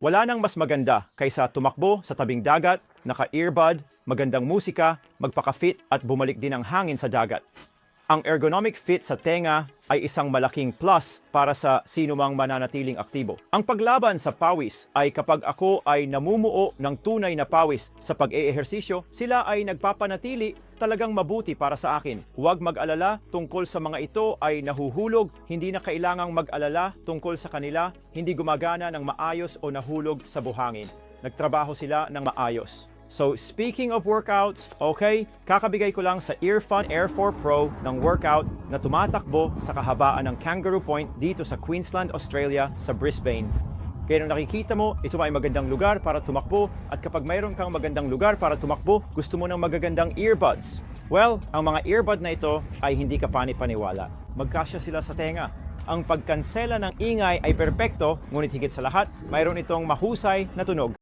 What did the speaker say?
Wala nang mas maganda kaysa tumakbo sa tabing dagat, naka-earbud, magandang musika, magpaka-fit at bumalik din ang hangin sa dagat. Ang ergonomic fit sa tenga ay isang malaking plus para sa sinumang mananatiling aktibo. Ang paglaban sa pawis ay kapag ako ay namumuo ng tunay na pawis sa pag-eehersisyo, sila ay nagpapanatili talagang mabuti para sa akin. Huwag mag-alala tungkol sa mga ito ay nahuhulog, hindi na kailangang mag-alala tungkol sa kanila, hindi gumagana ng maayos o nahulog sa buhangin. Nagtrabaho sila ng maayos. So speaking of workouts, okay, kakabigay ko lang sa Earfun Air 4 Pro ng workout na tumatakbo sa kahabaan ng Kangaroo Point dito sa Queensland, Australia sa Brisbane. Kaya nung nakikita mo, ito ay magandang lugar para tumakbo at kapag mayroon kang magandang lugar para tumakbo, gusto mo ng magagandang earbuds. Well, ang mga earbud na ito ay hindi ka pani-paniwala. Magkasya sila sa tenga. Ang pagkansela ng ingay ay perpekto, ngunit higit sa lahat, mayroon itong mahusay na tunog.